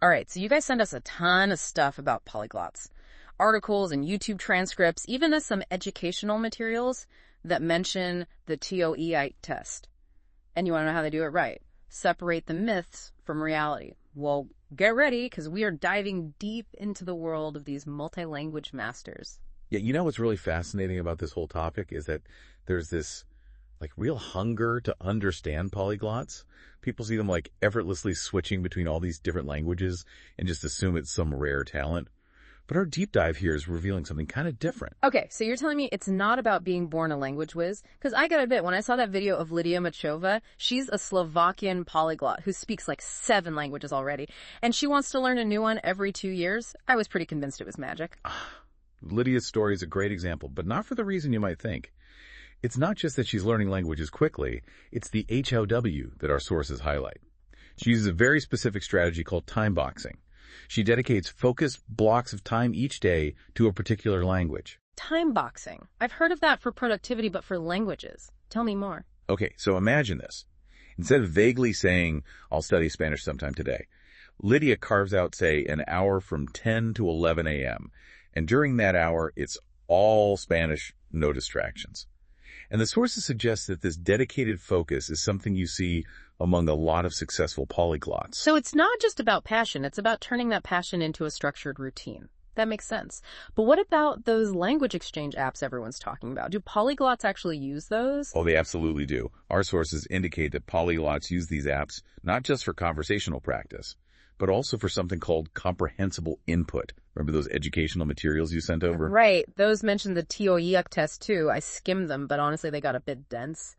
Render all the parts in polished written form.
All right, so you guys send us a ton of stuff about polyglots. Articles and YouTube transcripts, even some educational materials that mention the TOEI test. And you want to know how they do it right? Separate the myths from reality. Well, get ready, because we are diving deep into the world of these multi-language masters. Yeah, you know what's really fascinating about this whole topic is that there's this real hunger to understand polyglots. People see them effortlessly switching between all these different languages and just assume it's some rare talent. But our deep dive here is revealing something kind of different. Okay, so you're telling me it's not about being born a language whiz? Because I gotta admit, when I saw that video of Lydia Machova, she's a Slovakian polyglot who speaks 7 languages already, and she wants to learn a new one every 2 years. I was pretty convinced it was magic. Lydia's story is a great example, but not for the reason you might think. It's not just that she's learning languages quickly, it's the HOW that our sources highlight. She uses a very specific strategy called time boxing. She dedicates focused blocks of time each day to a particular language. Time boxing. I've heard of that for productivity, but for languages. Tell me more. Okay, so imagine this. Instead of vaguely saying, I'll study Spanish sometime today, Lydia carves out, say, an hour from 10 to 11 a.m., and during that hour, it's all Spanish, no distractions. And the sources suggest that this dedicated focus is something you see among a lot of successful polyglots. So it's not just about passion, it's about turning that passion into a structured routine. That makes sense. But what about those language exchange apps everyone's talking about? Do polyglots actually use those? Oh, they absolutely do. Our sources indicate that polyglots use these apps not just for conversational practice, but also for something called comprehensible input. Remember those educational materials you sent over? Right. Those mentioned the TOEIC test too. I skimmed them, but honestly they got a bit dense.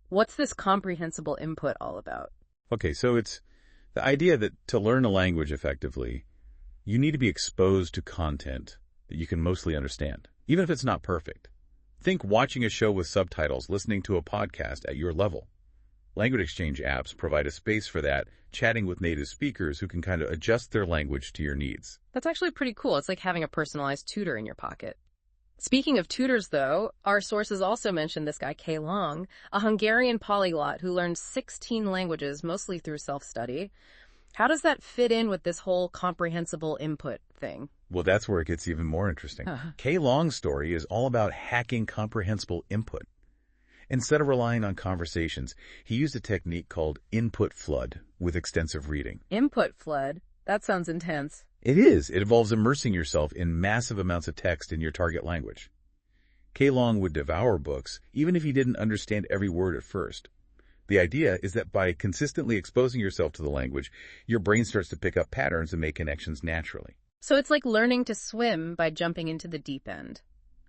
What's this comprehensible input all about? Okay, so it's the idea that to learn a language effectively, you need to be exposed to content that you can mostly understand, even if it's not perfect. Think watching a show with subtitles, listening to a podcast at your level. Language exchange apps provide a space for that, chatting with native speakers who can kind of adjust their language to your needs. That's actually pretty cool. It's like having a personalized tutor in your pocket. Speaking of tutors, though, our sources also mentioned this guy, Kay Long, a Hungarian polyglot who learned 16 languages, mostly through self-study. How does that fit in with this whole comprehensible input thing? Well, that's where it gets even more interesting. Kay Long's story is all about hacking comprehensible input. Instead of relying on conversations, he used a technique called input flood with extensive reading. Input flood? That sounds intense. It is. It involves immersing yourself in massive amounts of text in your target language. Kay Long would devour books, even if he didn't understand every word at first. The idea is that by consistently exposing yourself to the language, your brain starts to pick up patterns and make connections naturally. So it's like learning to swim by jumping into the deep end.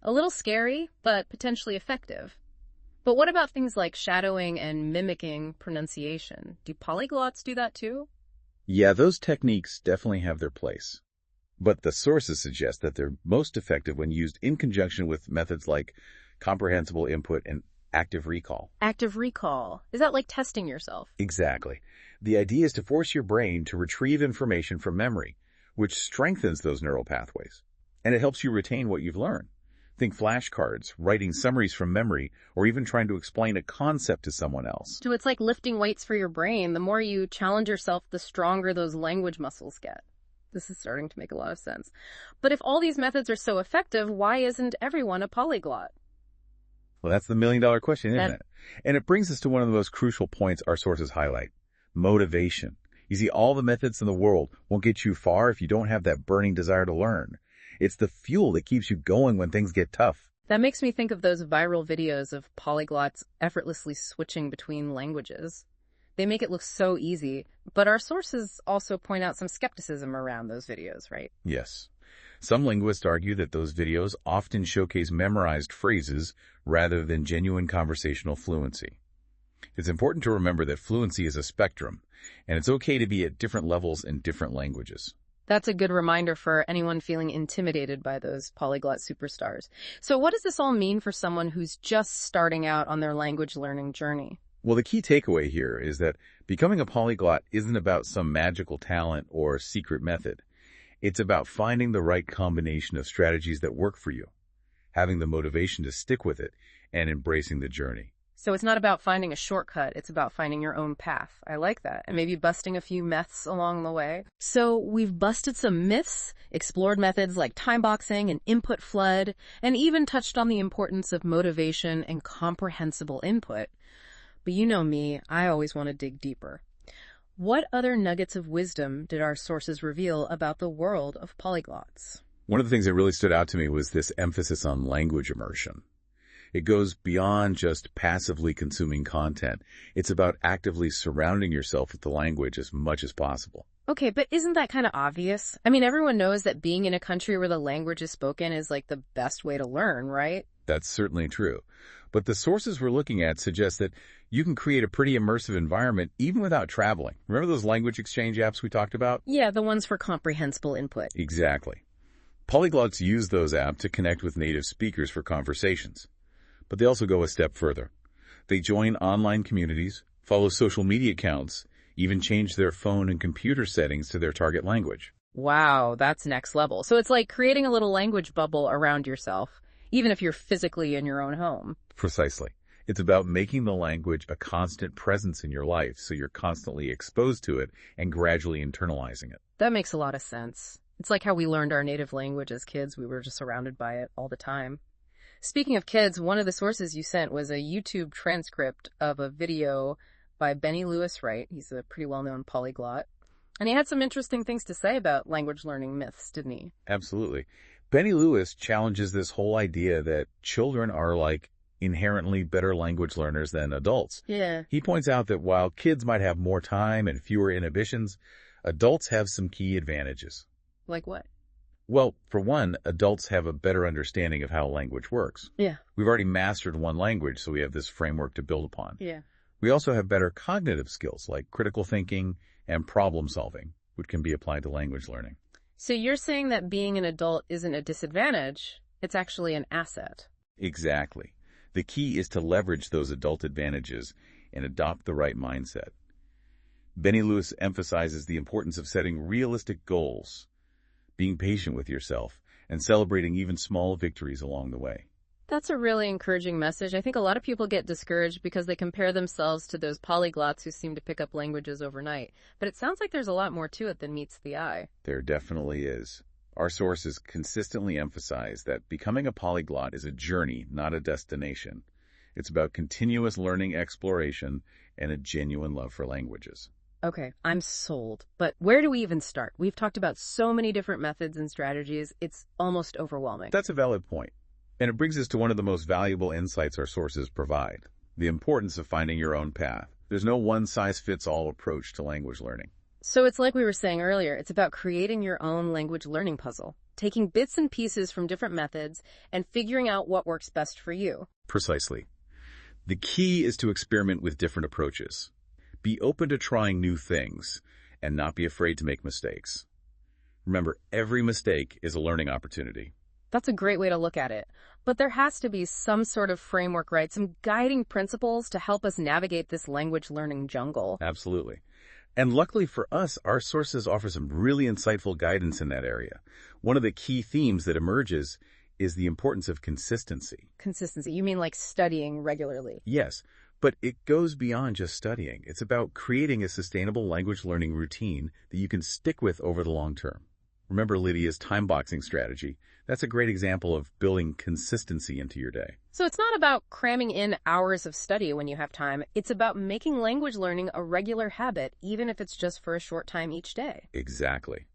A little scary, but potentially effective. But what about things like shadowing and mimicking pronunciation? Do polyglots do that too? Yeah, those techniques definitely have their place. But the sources suggest that they're most effective when used in conjunction with methods like comprehensible input and active recall. Active recall? Is that like testing yourself? Exactly. The idea is to force your brain to retrieve information from memory, which strengthens those neural pathways. And it helps you retain what you've learned. Think flashcards, writing summaries from memory, or even trying to explain a concept to someone else. So it's like lifting weights for your brain. The more you challenge yourself, the stronger those language muscles get. This is starting to make a lot of sense. But if all these methods are so effective, why isn't everyone a polyglot? Well, that's the million-dollar question, isn't it? And it brings us to one of the most crucial points our sources highlight: motivation. You see, all the methods in the world won't get you far if you don't have that burning desire to learn. It's the fuel that keeps you going when things get tough. That makes me think of those viral videos of polyglots effortlessly switching between languages. They make it look so easy, but our sources also point out some skepticism around those videos, right? Yes. Some linguists argue that those videos often showcase memorized phrases rather than genuine conversational fluency. It's important to remember that fluency is a spectrum, and it's okay to be at different levels in different languages. That's a good reminder for anyone feeling intimidated by those polyglot superstars. So what does this all mean for someone who's just starting out on their language learning journey? Well, the key takeaway here is that becoming a polyglot isn't about some magical talent or secret method. It's about finding the right combination of strategies that work for you, having the motivation to stick with it, and embracing the journey. So it's not about finding a shortcut, it's about finding your own path. I like that. And maybe busting a few myths along the way. So we've busted some myths, explored methods like time boxing and input flood, and even touched on the importance of motivation and comprehensible input. But you know me, I always want to dig deeper. What other nuggets of wisdom did our sources reveal about the world of polyglots? One of the things that really stood out to me was this emphasis on language immersion. It goes beyond just passively consuming content. It's about actively surrounding yourself with the language as much as possible. Okay, but isn't that kind of obvious? I mean, everyone knows that being in a country where the language is spoken is like the best way to learn, right? That's certainly true. But the sources we're looking at suggest that you can create a pretty immersive environment even without traveling. Remember those language exchange apps we talked about? Yeah, the ones for comprehensible input. Exactly. Polyglots use those apps to connect with native speakers for conversations. But they also go a step further. They join online communities, follow social media accounts, even change their phone and computer settings to their target language. Wow, that's next level. So it's like creating a little language bubble around yourself, even if you're physically in your own home. Precisely. It's about making the language a constant presence in your life so you're constantly exposed to it and gradually internalizing it. That makes a lot of sense. It's like how we learned our native language as kids. We were just surrounded by it all the time. Speaking of kids, one of the sources you sent was a YouTube transcript of a video by Benny Lewis Wright. He's a pretty well-known polyglot. And he had some interesting things to say about language learning myths, didn't he? Absolutely. Benny Lewis challenges this whole idea that children are like inherently better language learners than adults. Yeah. He points out that while kids might have more time and fewer inhibitions, adults have some key advantages. Like what? Well, for one, adults have a better understanding of how language works. Yeah. We've already mastered one language, so we have this framework to build upon. Yeah. We also have better cognitive skills like critical thinking and problem solving, which can be applied to language learning. So you're saying that being an adult isn't a disadvantage, it's actually an asset. Exactly. The key is to leverage those adult advantages and adopt the right mindset. Benny Lewis emphasizes the importance of setting realistic goals, being patient with yourself, and celebrating even small victories along the way. That's a really encouraging message. I think a lot of people get discouraged because they compare themselves to those polyglots who seem to pick up languages overnight. But it sounds like there's a lot more to it than meets the eye. There definitely is. Our sources consistently emphasize that becoming a polyglot is a journey, not a destination. It's about continuous learning, exploration, and a genuine love for languages. Okay, I'm sold. But where do we even start? We've talked about so many different methods and strategies, it's almost overwhelming. That's a valid point. And it brings us to one of the most valuable insights our sources provide, the importance of finding your own path. There's no one-size-fits-all approach to language learning. So it's like we were saying earlier, it's about creating your own language learning puzzle, taking bits and pieces from different methods and figuring out what works best for you. Precisely. The key is to experiment with different approaches. Be open to trying new things and not be afraid to make mistakes. Remember, every mistake is a learning opportunity. That's a great way to look at it. But there has to be some sort of framework, right? Some guiding principles to help us navigate this language learning jungle. Absolutely. And luckily for us, our sources offer some really insightful guidance in that area. One of the key themes that emerges is the importance of consistency. Consistency. You mean like studying regularly? Yes, but it goes beyond just studying. It's about creating a sustainable language learning routine that you can stick with over the long term. Remember Lydia's time boxing strategy? That's a great example of building consistency into your day. So it's not about cramming in hours of study when you have time. It's about making language learning a regular habit, even if it's just for a short time each day. Exactly.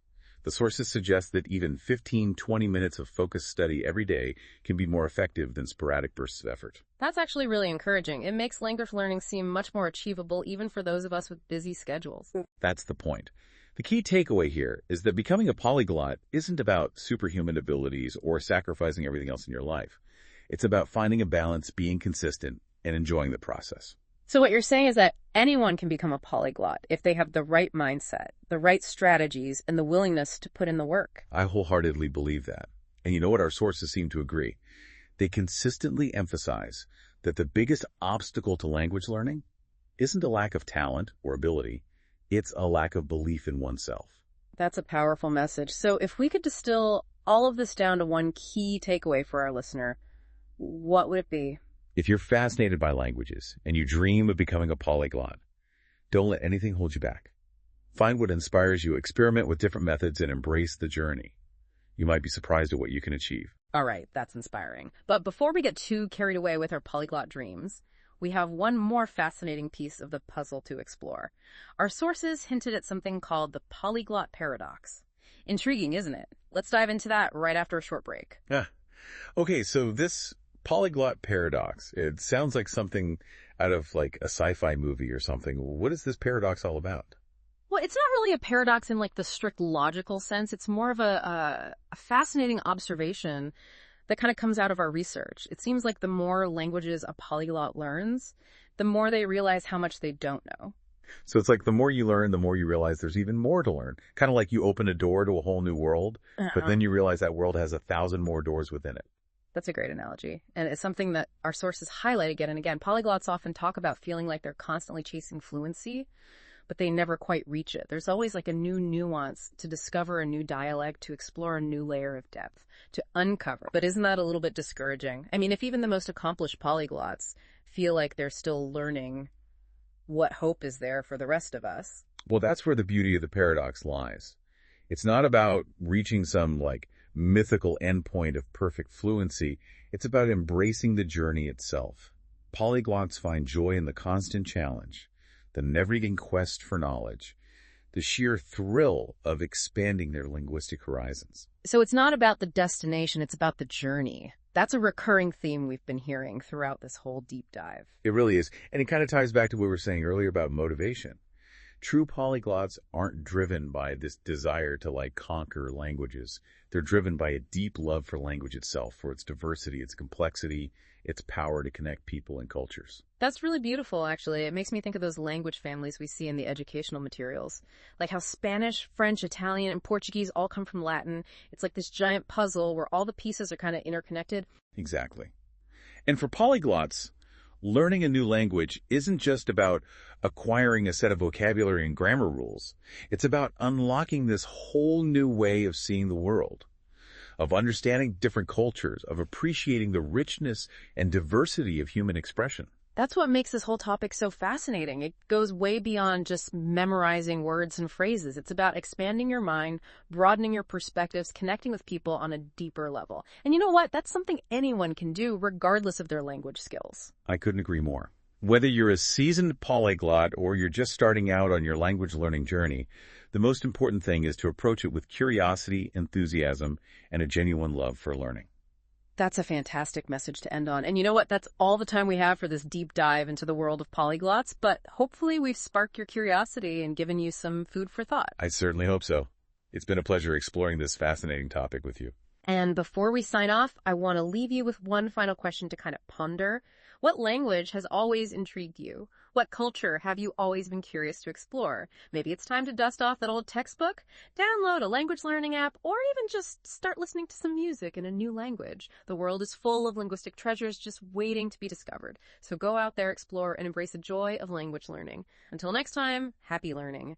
The sources suggest that even 15-20 minutes of focused study every day can be more effective than sporadic bursts of effort. That's actually really encouraging. It makes language learning seem much more achievable even for those of us with busy schedules. That's the point. The key takeaway here is that becoming a polyglot isn't about superhuman abilities or sacrificing everything else in your life. It's about finding a balance, being consistent, and enjoying the process. So what you're saying is that anyone can become a polyglot if they have the right mindset, the right strategies, and the willingness to put in the work. I wholeheartedly believe that. And you know what? Our sources seem to agree. They consistently emphasize that the biggest obstacle to language learning isn't a lack of talent or ability. It's a lack of belief in oneself. That's a powerful message. So if we could distill all of this down to one key takeaway for our listener, what would it be? If you're fascinated by languages and you dream of becoming a polyglot, don't let anything hold you back. Find what inspires you, experiment with different methods, and embrace the journey. You might be surprised at what you can achieve. All right, that's inspiring. But before we get too carried away with our polyglot dreams, we have one more fascinating piece of the puzzle to explore. Our sources hinted at something called the polyglot paradox. Intriguing, isn't it? Let's dive into that right after a short break. Okay, so this polyglot paradox, it sounds like something out of like a sci-fi movie or something. What is this paradox all about? Well, it's not really a paradox in like the strict logical sense. It's more of a fascinating observation that kind of comes out of our research. It seems like the more languages a polyglot learns, the more they realize how much they don't know. So it's like the more you learn, the more you realize there's even more to learn. Kind of like you open a door to a whole new world, but then you realize that world has 1,000 more doors within it. That's a great analogy. And it's something that our sources highlight again and again. Polyglots often talk about feeling like they're constantly chasing fluency, but they never quite reach it. There's always like a new nuance to discover, a new dialect, to explore a new layer of depth, to uncover. But isn't that a little bit discouraging? I mean, if even the most accomplished polyglots feel like they're still learning, what hope is there for the rest of us? Well, that's where the beauty of the paradox lies. It's not about reaching some like mythical endpoint of perfect fluency. It's about embracing the journey itself. Polyglots find joy in the constant challenge, the never-ending quest for knowledge, the sheer thrill of expanding their linguistic horizons. So it's not about the destination, it's about the journey. That's a recurring theme we've been hearing throughout this whole deep dive. It really is. And it kind of ties back to what we were saying earlier about motivation. True polyglots aren't driven by this desire to like conquer languages. They're driven by a deep love for language itself, for its diversity, its complexity, its power to connect people and cultures. That's really beautiful, actually. It makes me think of those language families we see in the educational materials. Like how Spanish, French, Italian, and Portuguese all come from Latin. It's like this giant puzzle where all the pieces are kind of interconnected. Exactly. And for polyglots, learning a new language isn't just about acquiring a set of vocabulary and grammar rules. It's about unlocking this whole new way of seeing the world, of understanding different cultures, of appreciating the richness and diversity of human expression. That's what makes this whole topic so fascinating. It goes way beyond just memorizing words and phrases. It's about expanding your mind, broadening your perspectives, connecting with people on a deeper level. And you know what? That's something anyone can do regardless of their language skills. I couldn't agree more. Whether you're a seasoned polyglot or you're just starting out on your language learning journey, the most important thing is to approach it with curiosity, enthusiasm, and a genuine love for learning. That's a fantastic message to end on. And you know what? That's all the time we have for this deep dive into the world of polyglots, but hopefully we've sparked your curiosity and given you some food for thought. I certainly hope so. It's been a pleasure exploring this fascinating topic with you. And before we sign off, I want to leave you with one final question to kind of ponder. What language has always intrigued you? What culture have you always been curious to explore? Maybe it's time to dust off that old textbook, download a language learning app, or even just start listening to some music in a new language. The world is full of linguistic treasures just waiting to be discovered. So go out there, explore, and embrace the joy of language learning. Until next time, happy learning.